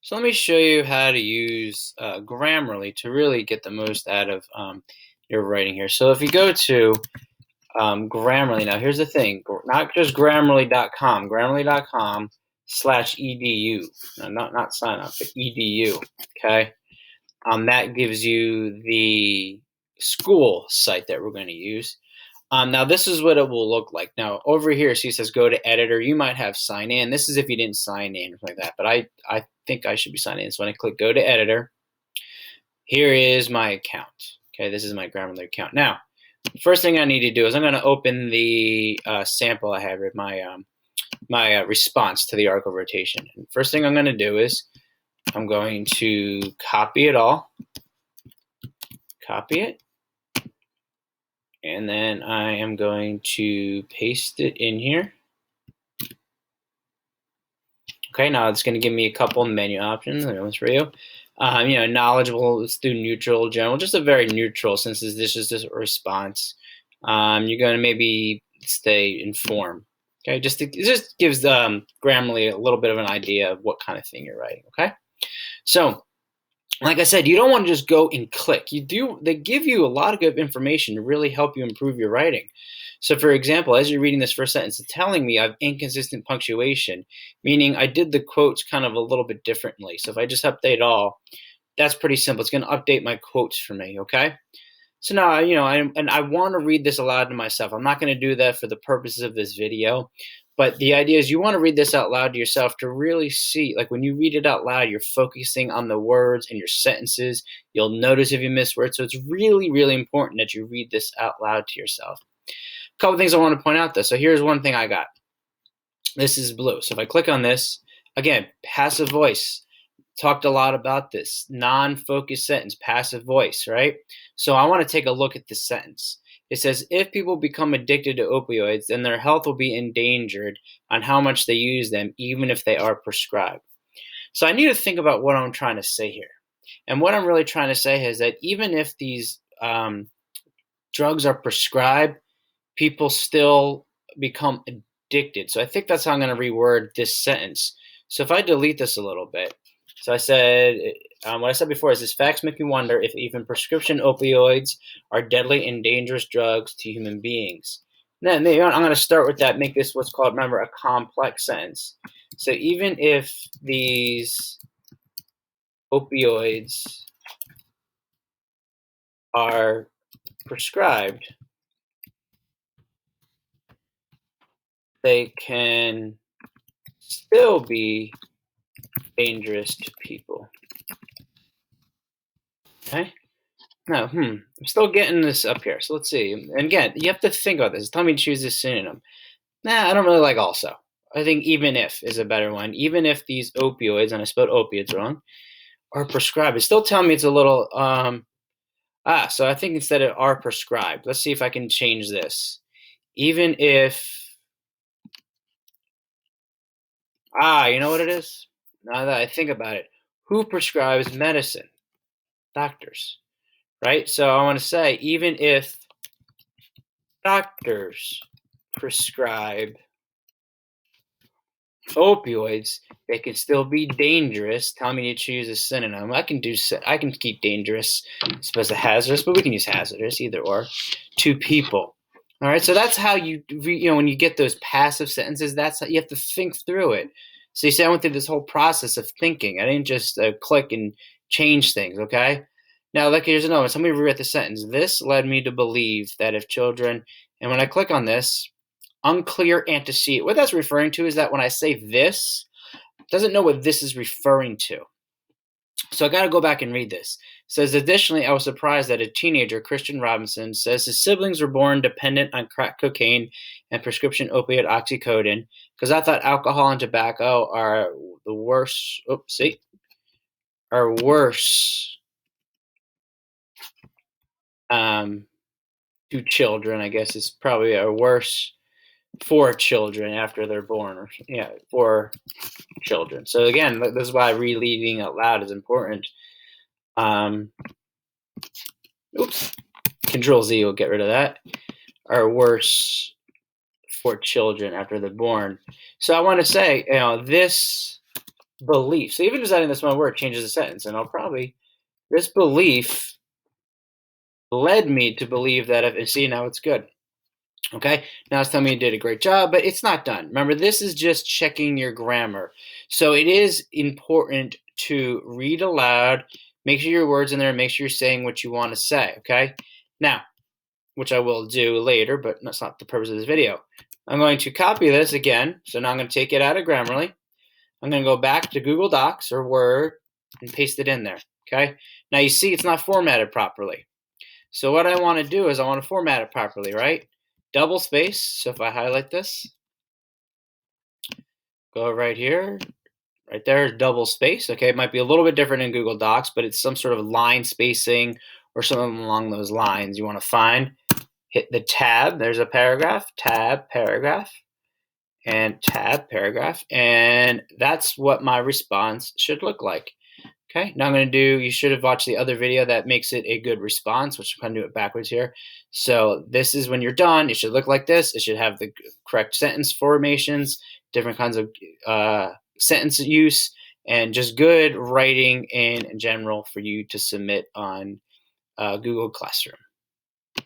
So let me show you how to use Grammarly to really get the most out of your writing here. So if you go to Grammarly, now here's the thing, not just Grammarly.com, Grammarly.com/edu. No, not sign up, but edu. Okay, that gives you the school site that we're going to use. Now this is what it will look like. Now over here, see it says go to editor. You might have sign in. This is if you didn't sign in or something like that. But I think I should be signed in. So when I click go to editor, here is my account. Okay, this is my Grammarly account. Now, the first thing I need to do is I'm going to open the sample I have with my response to the arc of rotation. And first thing I'm going to do is I'm going to copy it all. Copy it. And then I am going to paste it in here. Okay, now it's going to give me a couple menu options. There's for you. Knowledgeable, let's do neutral, general, just a very neutral since this is just a response. You're going to maybe stay informed. Okay, it just gives Grammarly a little bit of an idea of what kind of thing you're writing. Okay, so like I said, you don't want to just go and click. They give you a lot of good information to really help you improve your writing. So for example, as you're reading this first sentence, it's telling me I have inconsistent punctuation, meaning I did the quotes kind of a little bit differently. So if I just update all, that's pretty simple. It's going to update my quotes for me, okay? So now, I want to read this aloud to myself. I'm not going to do that for the purposes of this video. But the idea is you want to read this out loud to yourself to really see, like when you read it out loud, you're focusing on the words and your sentences. You'll notice if you miss words. So it's really, really important that you read this out loud to yourself. A couple things I want to point out though. So here's one thing I got. This is blue. So if I click on this, again, passive voice. Talked a lot about this. Non-focused sentence, passive voice, right? So I want to take a look at this sentence. It says, if people become addicted to opioids, then their health will be endangered on how much they use them, even if they are prescribed. So I need to think about what I'm trying to say here. And what I'm really trying to say is that even if these drugs are prescribed, people still become addicted. So I think that's how I'm going to reword this sentence. So if I delete this a little bit, so I said, what I said before is this facts make me wonder if even prescription opioids are deadly and dangerous drugs to human beings. Then maybe I'm going to start with that, make this what's called, remember, a complex sentence. So even if these opioids are prescribed, they can still be dangerous to people. Okay. Now, I'm still getting this up here. So let's see. And again, you have to think about this. Tell me to choose this synonym. I don't really like also. I think even if is a better one. Even if these opioids, and I spelled opiates wrong, are prescribed, it's still telling me it's a little, so I think instead of are prescribed, let's see if I can change this. Even if, you know what it is? Now that I think about it, who prescribes medicine? Doctors, right? So I want to say, even if doctors prescribe opioids, they can still be dangerous. Tell me to choose a synonym. I can keep dangerous as opposed to hazardous, but we can use hazardous, either or, to people. All right, so that's how when you get those passive sentences, that's how you have to think through it. So you see, I went through this whole process of thinking. I didn't just click and change things, okay? Now, look, here's another one. Somebody rewrite the sentence. This led me to believe that if children, and when I click on this, unclear antecedent. What that's referring to is that when I say this, it doesn't know what this is referring to. So I got to go back and read this. It says, additionally, I was surprised that a teenager, Christian Robinson, says his siblings were born dependent on crack cocaine and prescription opiate oxycodone because I thought alcohol and tobacco are the worst. Are worse to children. I guess it's probably are worse for children after they're born, for children. So again, this is why rereading out loud is important. Control Z will get rid of that. Are worse for children after they're born. So I want to say, this belief. So even just adding this one word changes the sentence, and I'll probably this belief led me to believe that if and see now it's good. Okay, now it's telling me you did a great job, but it's not done. Remember, this is just checking your grammar. So it is important to read aloud, make sure your words in there, and make sure you're saying what you want to say. Okay, now, which I will do later, but that's not the purpose of this video. I'm going to copy this again. So now I'm going to take it out of Grammarly. I'm going to go back to Google Docs or Word and paste it in there. Okay, now you see it's not formatted properly. So what I want to do is I want to format it properly, right? Double space. So if I highlight this, go right here, right there, double space. Okay, it might be a little bit different in Google Docs, but it's some sort of line spacing or something along those lines you want to find. Hit the tab. There's a paragraph, tab, paragraph, and tab, paragraph. And that's what my response should look like. Okay, now I'm going to do, you should have watched the other video that makes it a good response, which I'm going to do it backwards here. So this is when you're done. It should look like this. It should have the correct sentence formations, different kinds of sentence use, and just good writing in general for you to submit on Google Classroom.